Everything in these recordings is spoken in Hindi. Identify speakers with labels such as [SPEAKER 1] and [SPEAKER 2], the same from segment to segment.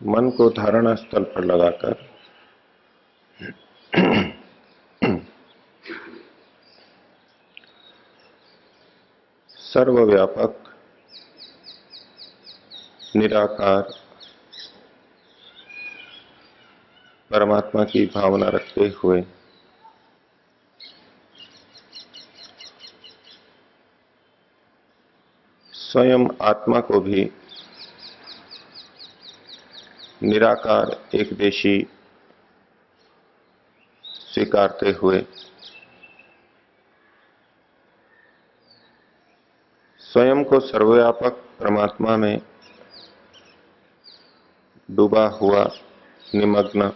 [SPEAKER 1] मन को धारणा स्थल पर लगाकर सर्वव्यापक, निराकार परमात्मा की भावना रखते हुए स्वयं आत्मा को भी निराकार एकदेशी स्वीकारते हुए स्वयं को सर्वव्यापक परमात्मा में डूबा हुआ निमग्न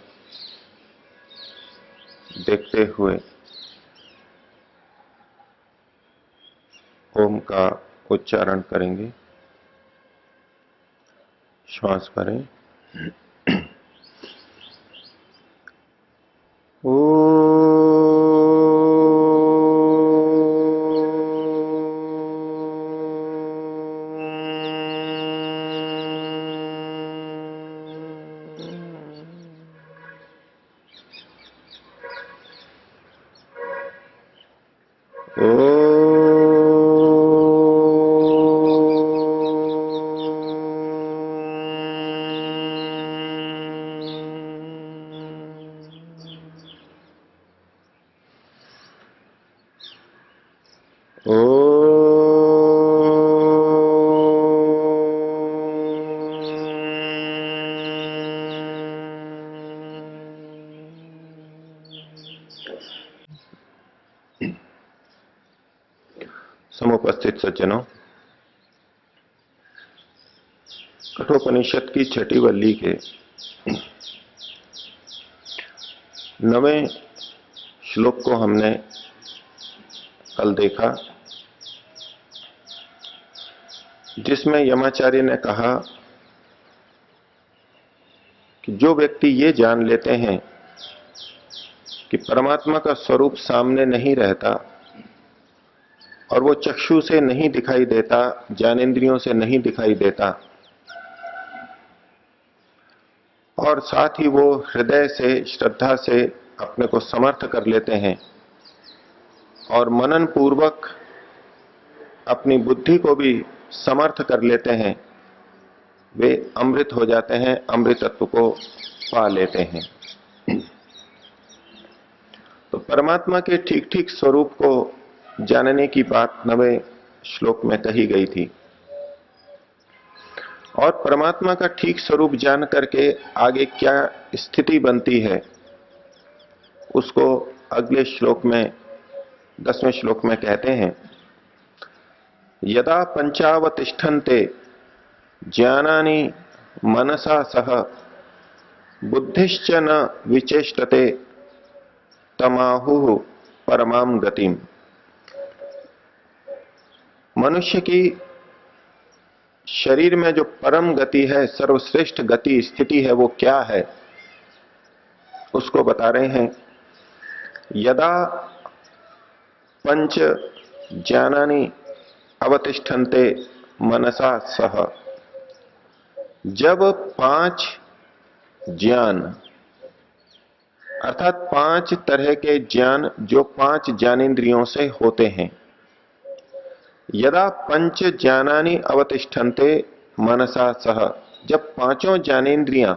[SPEAKER 1] देखते हुए ओम का उच्चारण करेंगे। श्वास भरें। समुपस्थित सज्जनों, कठोपनिषद की छठी वल्ली के 9वें श्लोक को हमने कल देखा, जिसमें यमाचार्य ने कहा कि जो व्यक्ति ये जान लेते हैं कि परमात्मा का स्वरूप सामने नहीं रहता और वो चक्षु से नहीं दिखाई देता, ज्ञानेंद्रियों से नहीं दिखाई देता, और साथ ही वो हृदय से, श्रद्धा से अपने को समर्थ कर लेते हैं और मनन पूर्वक अपनी बुद्धि को भी समर्थ कर लेते हैं, वे अमृत हो जाते हैं, अमृतत्व को पा लेते हैं। तो परमात्मा के ठीक ठीक स्वरूप को जानने की बात 9वें श्लोक में कही गई थी, और परमात्मा का ठीक स्वरूप जान करके आगे क्या स्थिति बनती है उसको अगले श्लोक में 10वें श्लोक में कहते हैं, यदा पंचावतिष्ठन्ते ज्ञानानि मनसा सह बुद्धिश्च न विचेष्टते तमाहुः परमाम गतिम। मनुष्य की शरीर में जो परम गति है, सर्वश्रेष्ठ गति स्थिति है, वो क्या है उसको बता रहे हैं। यदा पंच ज्ञानानि अवतिष्ठन्ते मनसा सह, जब 5 ज्ञान अर्थात 5 तरह के ज्ञान जो 5 ज्ञानेंद्रियों से होते हैं, यदा पंच ज्ञानानि अवतिष्ठन्ते मनसा सह, जब 5 ज्ञानेंद्रियां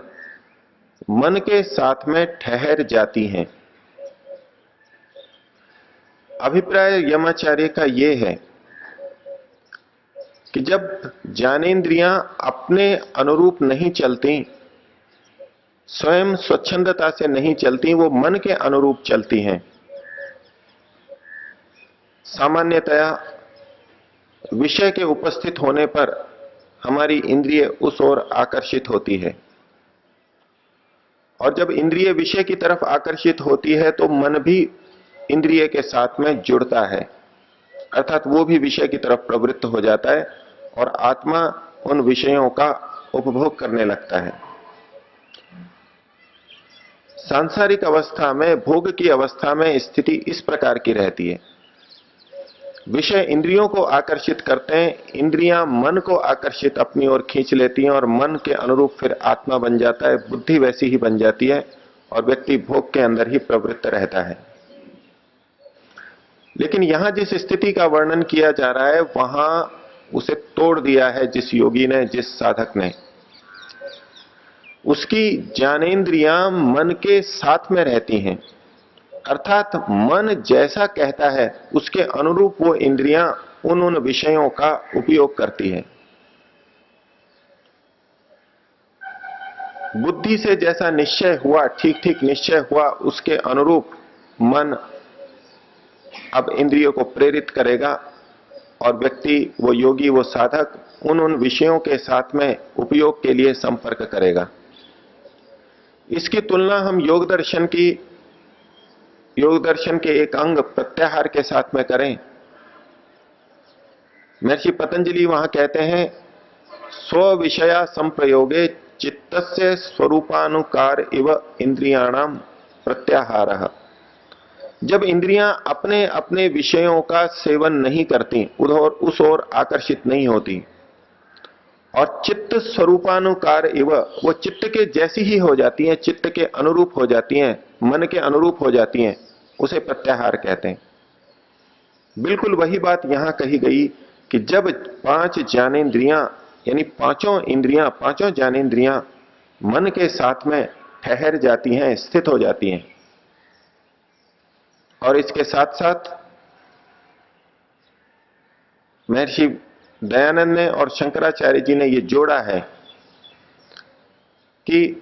[SPEAKER 1] मन के साथ में ठहर जाती हैं। अभिप्राय यमाचार्य का यह है कि जब ज्ञानेंद्रियां अपने अनुरूप नहीं चलती, स्वयं स्वच्छंदता से नहीं चलती, वो मन के अनुरूप चलती हैं। सामान्यतया विषय के उपस्थित होने पर हमारी इंद्रिय उस ओर आकर्षित होती है, और जब इंद्रिय विषय की तरफ आकर्षित होती है तो मन भी इंद्रिय के साथ में जुड़ता है, अर्थात वो भी विषय की तरफ प्रवृत्त हो जाता है और आत्मा उन विषयों का उपभोग करने लगता है। सांसारिक अवस्था में, भोग की अवस्था में स्थिति इस प्रकार की रहती है विषय इंद्रियों को आकर्षित करते हैं, इंद्रियां मन को आकर्षित अपनी ओर खींच लेती हैं और मन के अनुरूप फिर आत्मा बन जाता है, बुद्धि वैसी ही बन जाती है और व्यक्ति भोग के अंदर ही प्रवृत्त रहता है। लेकिन यहां जिस स्थिति का वर्णन किया जा रहा है वहां उसे तोड़ दिया है जिस योगी ने, जिस साधक ने। उसकी ज्ञानेंद्रियां मन के साथ में रहती हैं, अर्थात मन जैसा कहता है उसके अनुरूप वो इंद्रियां उन विषयों का उपयोग करती है। बुद्धि से जैसा निश्चय हुआ, ठीक ठीक निश्चय हुआ, उसके अनुरूप मन अब इंद्रियों को प्रेरित करेगा और व्यक्ति, वो योगी, वो साधक उन विषयों के साथ में उपयोग के लिए संपर्क करेगा। इसकी तुलना हम योग दर्शन के एक अंग प्रत्याहार के साथ में करें। महर्षि पतंजलि वहां कहते हैं, स्व विषया संप्रयोगे चित्तस्य स्वरूपानुकार इव इंद्रियाणाम प्रत्याहारः। जब इंद्रियां अपने अपने विषयों का सेवन नहीं करती, उस ओर आकर्षित नहीं होती, और चित्त स्वरूपानुकार इव, वो चित्त के जैसी ही हो जाती हैं, चित्त के अनुरूप हो जाती हैं, मन के अनुरूप हो जाती हैं, उसे प्रत्याहार कहते हैं। बिल्कुल वही बात यहां कही गई कि जब पांच ज्ञानेंद्रियां यानी पांचों इंद्रियां, पांचों ज्ञानेंद्रियां मन के साथ में ठहर जाती हैं, स्थित हो जाती हैं, और इसके साथ साथ महर्षि दयानंद ने और शंकराचार्य जी ने यह जोड़ा है कि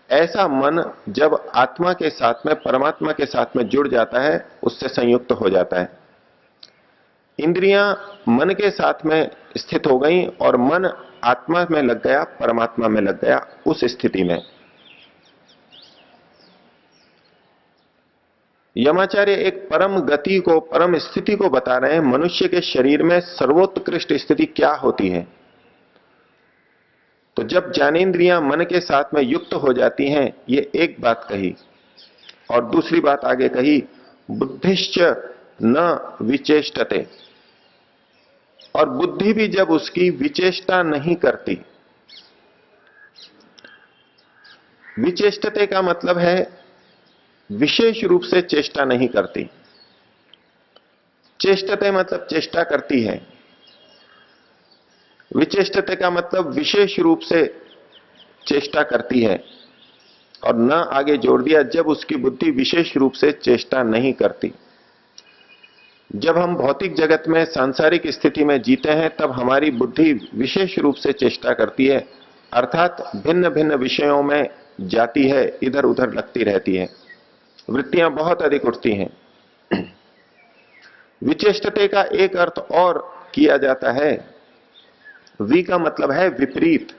[SPEAKER 1] ऐसा मन जब आत्मा के साथ में, परमात्मा के साथ में जुड़ जाता है, उससे संयुक्त हो जाता है। इंद्रियां मन के साथ में स्थित हो गई और मन आत्मा में लग गया, परमात्मा में लग गया। उस स्थिति में यमाचार्य एक परम गति को, परम स्थिति को बता रहे हैं। मनुष्य के शरीर में सर्वोत्कृष्ट स्थिति क्या होती है? तो जब ज्ञानेंद्रियां मन के साथ में युक्त हो जाती हैं, ये एक बात कही, और दूसरी बात आगे कही, बुद्धिश्च न विचेष्टते, और बुद्धि भी जब उसकी विचेष्टा नहीं करती। विचेष्टते का मतलब है विशेष रूप से चेष्टा नहीं करती। चेष्टते मतलब चेष्टा करती है, विचेष्टते का मतलब विशेष रूप से चेष्टा करती है, और न आगे जोड़ दिया जब उसकी बुद्धि विशेष रूप से चेष्टा नहीं करती। जब हम भौतिक जगत में, सांसारिक स्थिति में जीते हैं, तब हमारी बुद्धि विशेष रूप से चेष्टा करती है, अर्थात भिन्न भिन्न विषयों में जाती है, इधर उधर लगती रहती है, वृत्तियां बहुत अधिक उठती हैं। विचेष्टते का एक अर्थ और किया जाता है, वि का मतलब है विपरीत।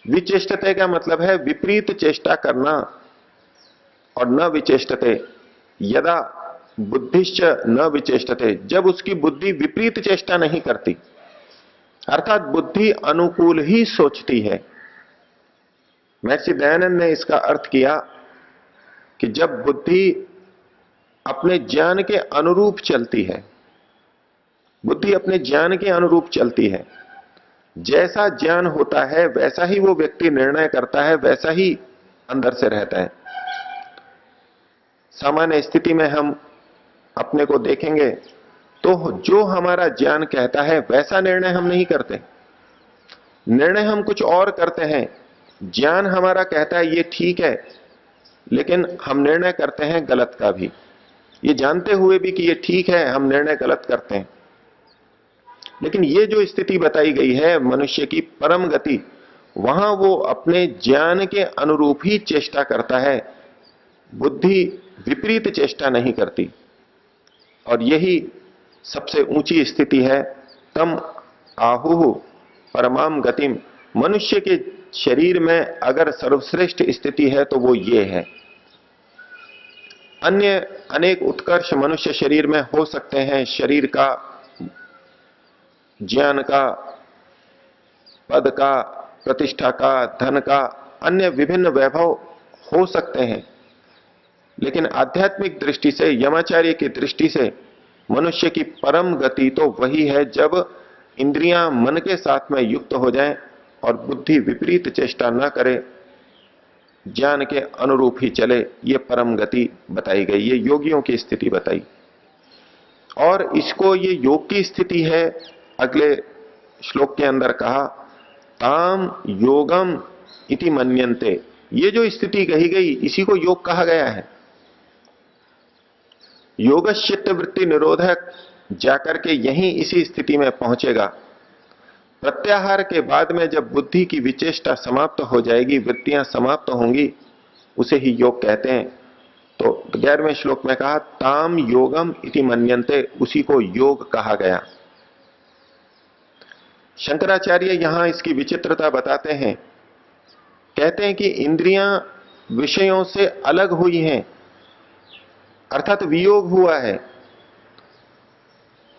[SPEAKER 1] विचेष्टते का मतलब है विपरीत चेष्टा करना, और न विचेष्टते यदा बुद्धिश्च न विचेष्टते, जब उसकी बुद्धि विपरीत चेष्टा नहीं करती, अर्थात बुद्धि अनुकूल ही सोचती है। महर्षि दयानंद ने इसका अर्थ किया कि जब बुद्धि अपने ज्ञान के अनुरूप चलती है, बुद्धि अपने ज्ञान के अनुरूप चलती है, जैसा ज्ञान होता है वैसा ही वो व्यक्ति निर्णय करता है, वैसा ही अंदर से रहता है। सामान्य स्थिति में हम अपने को देखेंगे तो जो हमारा ज्ञान कहता है वैसा निर्णय हम नहीं करते, निर्णय हम कुछ और करते हैं। ज्ञान हमारा कहता है ये ठीक है, लेकिन हम निर्णय करते हैं गलत का भी, ये जानते हुए भी कि ये ठीक है, हम निर्णय गलत करते हैं। लेकिन ये जो स्थिति बताई गई है मनुष्य की परम गति, वहां वो अपने ज्ञान के अनुरूप ही चेष्टा करता है, बुद्धि विपरीत चेष्टा नहीं करती, और यही सबसे ऊंची स्थिति है। तम आहुः परमाम गतिम, मनुष्य के शरीर में अगर सर्वश्रेष्ठ स्थिति है तो वो ये है। अन्य अनेक उत्कर्ष मनुष्य शरीर में हो सकते हैं, शरीर का, ज्ञान का, पद का, प्रतिष्ठा का, धन का, अन्य विभिन्न वैभव हो सकते हैं, लेकिन आध्यात्मिक दृष्टि से, यमाचार्य की दृष्टि से मनुष्य की परम गति तो वही है जब इंद्रियां मन के साथ में युक्त हो जाएं और बुद्धि विपरीत चेष्टा न करे, ज्ञान के अनुरूप ही चले। ये परम गति बताई गई, ये योगियों की स्थिति बताई। और इसको ये योग की स्थिति है, अगले श्लोक के अंदर कहा ताम योगम इति मन्यन्ते। ये जो स्थिति कही गई इसी को योग कहा गया है। योगश्चित्त वृत्ति निरोधक जाकर के यहीं इसी स्थिति में पहुंचेगा। प्रत्याहार के बाद में जब बुद्धि की विचेष्टा समाप्त हो जाएगी, वृत्तियां समाप्त होंगी, उसे ही योग कहते हैं। तो 11वें श्लोक में कहा ताम योगम इति मन्यन्ते, उसी को योग कहा गया। शंकराचार्य यहां इसकी विचित्रता बताते हैं, कहते हैं कि इंद्रियां विषयों से अलग हुई हैं, अर्थात वियोग हुआ है।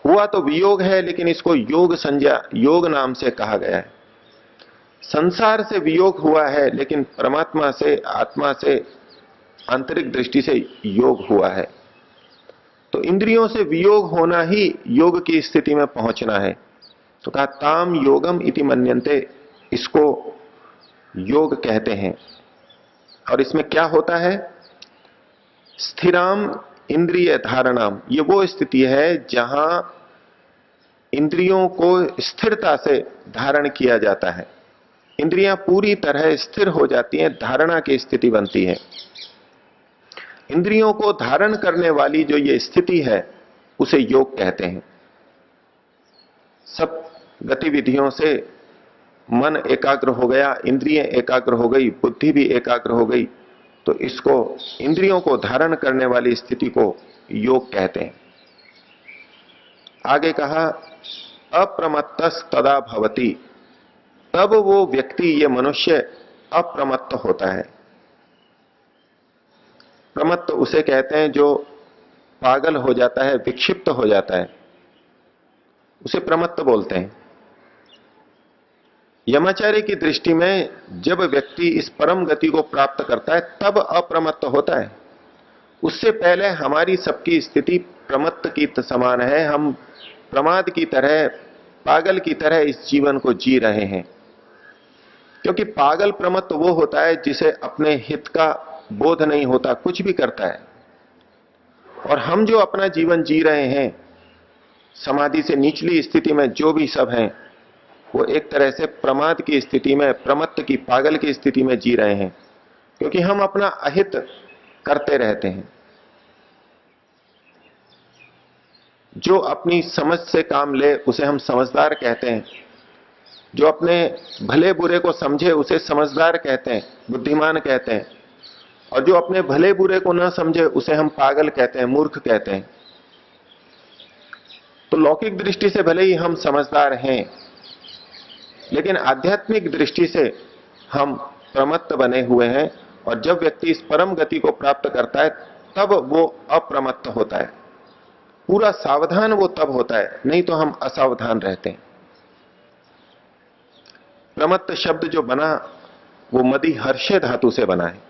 [SPEAKER 1] हुआ तो वियोग है, लेकिन इसको योग संज्ञा, योग नाम से कहा गया है। संसार से वियोग हुआ है, लेकिन परमात्मा से, आत्मा से, आंतरिक दृष्टि से योग हुआ है। तो इंद्रियों से वियोग होना ही योग की स्थिति में पहुंचना है। तो कहा ताम योगम इति मन्यन्ते, इसको योग कहते हैं। और इसमें क्या होता है? स्थिराम इंद्रिय धारणाम, ये वो स्थिति है जहां इंद्रियों को स्थिरता से धारण किया जाता है। इंद्रियां पूरी तरह स्थिर हो जाती हैं, धारणा की स्थिति बनती है। इंद्रियों को धारण करने वाली जो ये स्थिति है उसे योग कहते हैं। सब गतिविधियों से मन एकाग्र हो गया, इंद्रिय एकाग्र हो गई, बुद्धि भी एकाग्र हो गई, तो इसको इंद्रियों को धारण करने वाली स्थिति को योग कहते हैं। आगे कहा अप्रमत्तस तदा भवति, तब वो व्यक्ति, ये मनुष्य अप्रमत्त होता है। प्रमत्त उसे कहते हैं जो पागल हो जाता है, विक्षिप्त हो जाता है, उसे प्रमत्त बोलते हैं। यमाचार्य की दृष्टि में जब व्यक्ति इस परम गति को प्राप्त करता है तब अप्रमत्त होता है। उससे पहले हमारी सबकी स्थिति प्रमत्त की समान है। हम प्रमाद की तरह, पागल की तरह इस जीवन को जी रहे हैं। क्योंकि पागल प्रमत्त वो होता है जिसे अपने हित का बोध नहीं होता, कुछ भी करता है। और हम जो अपना जीवन जी रहे हैं, समाधि से निचली स्थिति में जो भी सब हैं, वो एक तरह से प्रमाद की स्थिति में, प्रमत्त की, पागल की स्थिति में जी रहे हैं। क्योंकि हम अपना अहित करते रहते हैं। जो अपनी समझ से काम ले उसे हम समझदार कहते हैं। जो अपने भले बुरे को समझे उसे समझदार कहते हैं, बुद्धिमान कहते हैं। और जो अपने भले बुरे को ना समझे उसे हम पागल कहते हैं, मूर्ख कहते हैं। तो लौकिक दृष्टि से भले ही हम समझदार हैं, लेकिन आध्यात्मिक दृष्टि से हम प्रमत्त बने हुए हैं। और जब व्यक्ति इस परम गति को प्राप्त करता है तब वो अप्रमत्त होता है। पूरा सावधान वो तब होता है, नहीं तो हम असावधान रहते हैं। प्रमत्त शब्द जो बना वो मदि हर्षे धातु से बना है।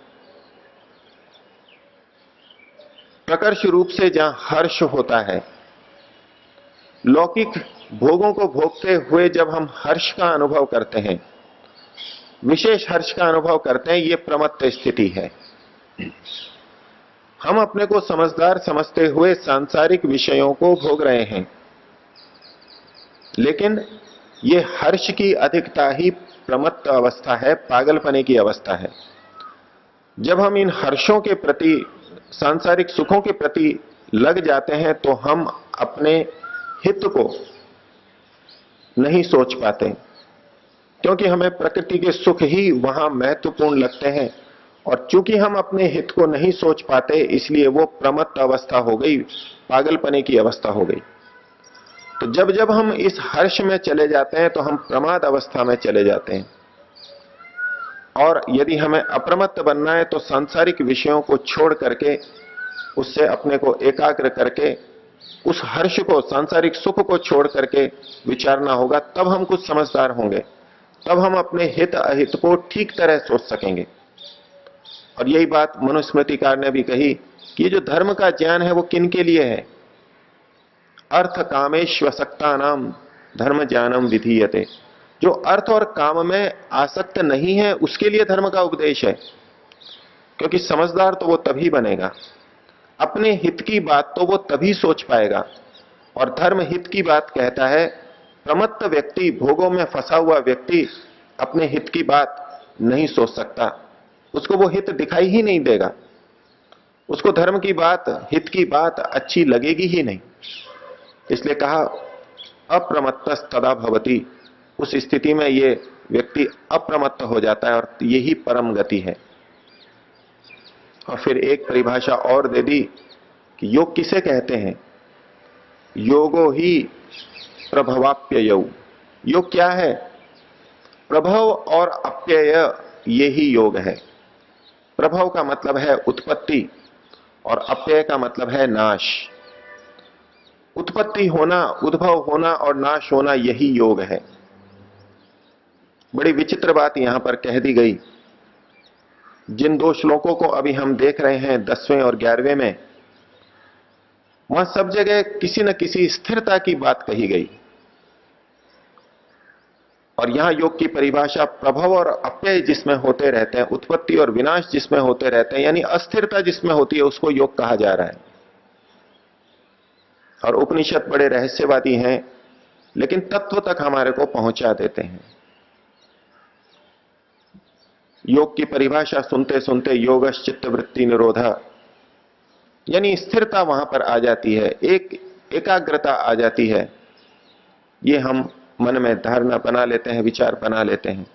[SPEAKER 1] प्रकर्ष रूप से जहां हर्ष होता है, लौकिक भोगों को भोगते हुए जब हम हर्ष का अनुभव करते हैं, विशेष हर्ष का अनुभव करते हैं, ये प्रमत्त स्थिति है। हम अपने को समझदार समझते हुए सांसारिक विषयों को भोग रहे हैं, लेकिन ये हर्ष की अधिकता ही प्रमत्त अवस्था है, पागलपने की अवस्था है। जब हम इन हर्षों के प्रति, सांसारिक सुखों के प्रति लग जाते हैं तो हम अपने हित को नहीं सोच पाते, क्योंकि हमें प्रकृति के सुख ही वहां महत्वपूर्ण लगते हैं। और चूंकि हम अपने हित को नहीं सोच पाते, इसलिए वो प्रमत्त अवस्था हो गई, पागलपने की अवस्था हो गई। तो जब जब हम इस हर्ष में चले जाते हैं तो हम प्रमाद अवस्था में चले जाते हैं। और यदि हमें अप्रमत्त बनना है तो सांसारिक विषयों को छोड़ करके, उससे अपने को एकाग्र करके, उस हर्ष को, सांसारिक सुख को छोड़ करके विचारना होगा। तब हम कुछ समझदार होंगे, तब हम अपने हित अहित को ठीक तरह सोच सकेंगे। और यही बात मनुस्मृतिकार ने भी कही कि ये जो धर्म का ज्ञान है वो किन के लिए है? अर्थ कामेश्वसक्ता नाम धर्म ज्ञानम विधीयते। जो अर्थ और काम में आसक्त नहीं है उसके लिए धर्म का उपदेश है, क्योंकि समझदार तो वो तभी बनेगा, अपने हित की बात तो वो तभी सोच पाएगा। और धर्म हित की बात कहता है। प्रमत्त व्यक्ति, भोगों में फंसा हुआ व्यक्ति अपने हित की बात नहीं सोच सकता, उसको वो हित दिखाई ही नहीं देगा, उसको धर्म की बात, हित की बात अच्छी लगेगी ही नहीं। इसलिए कहा अप्रमत्तस तदा भवति, उस स्थिति में ये व्यक्ति अप्रमत्त हो जाता है और यही परम गति है। और फिर एक परिभाषा और दे दी कि योग किसे कहते हैं। योगो ही प्रभवाप्ययौ। योग क्या है? प्रभव और अप्यय, ये ही योग है। प्रभव का मतलब है उत्पत्ति और अप्यय का मतलब है नाश। उत्पत्ति होना, उद्भव होना और नाश होना, यही योग है। बड़ी विचित्र बात यहां पर कह दी गई। जिन दो श्लोकों को अभी हम देख रहे हैं 10वें और 11वें में, वहां सब जगह किसी न किसी स्थिरता की बात कही गई। और यहां योग की परिभाषा प्रभव और अप्यय जिसमें होते रहते हैं, उत्पत्ति और विनाश जिसमें होते रहते हैं, यानी अस्थिरता जिसमें होती है, उसको योग कहा जा रहा है। और उपनिषद बड़े रहस्यवादी हैं, लेकिन तत्व तक हमारे को पहुंचा देते हैं। योग की परिभाषा सुनते सुनते योगश्च चित्त वृत्ति निरोधा, यानी स्थिरता वहां पर आ जाती है, एक एकाग्रता आ जाती है। ये हम मन में धारणा बना लेते हैं, विचार बना लेते हैं।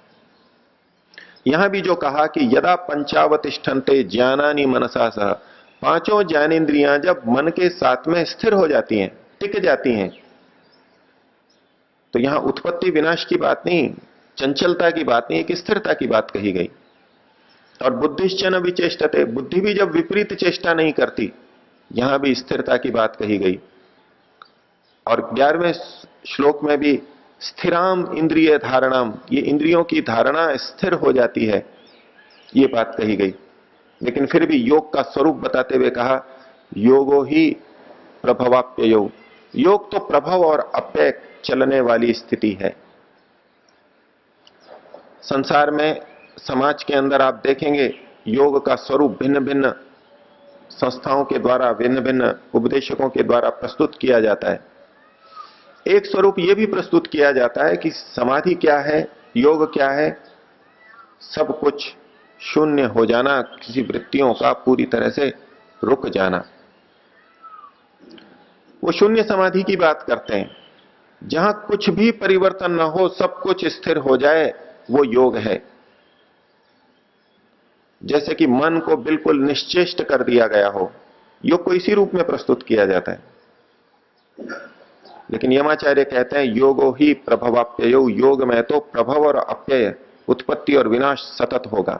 [SPEAKER 1] यहां भी जो कहा कि यदा पंचावतिष्ठन्ते ज्ञानानि मनसा सह, पांचों ज्ञानेंद्रियां जब मन के साथ में स्थिर हो जाती हैं, टिक जाती हैं, तो यहां उत्पत्ति विनाश की बात नहीं, चंचलता की बात नहीं, एक स्थिरता की बात कही गई। और बुद्धिश्च न विचेष्टते, बुद्धि भी जब विपरीत चेष्टा नहीं करती, यहां भी स्थिरता की बात कही गई। और 11वें श्लोक में भी स्थिराम इंद्रिय धारणाम, ये इंद्रियों की धारणा स्थिर हो जाती है, ये बात कही गई। लेकिन फिर भी योग का स्वरूप बताते हुए कहा योगो ही प्रभवाप्ययो, योग तो प्रभव और अप्यय चलने वाली स्थिति है। संसार में, समाज के अंदर आप देखेंगे योग का स्वरूप भिन्न भिन्न संस्थाओं के द्वारा, भिन्न भिन्न उपदेशकों के द्वारा प्रस्तुत किया जाता है। एक स्वरूप यह भी प्रस्तुत किया जाता है कि समाधि क्या है, योग क्या है, सब कुछ शून्य हो जाना, किसी वृत्तियों का पूरी तरह से रुक जाना। वो शून्य समाधि की बात करते हैं, जहां कुछ भी परिवर्तन न हो, सब कुछ स्थिर हो जाए, वो योग है। जैसे कि मन को बिल्कुल निश्चेष्ट कर दिया गया हो, योग को इसी रूप में प्रस्तुत किया जाता है। लेकिन यमाचार्य कहते हैं योगो ही प्रभवाप्ययो, योग में तो प्रभव और अप्यय, उत्पत्ति और विनाश सतत होगा।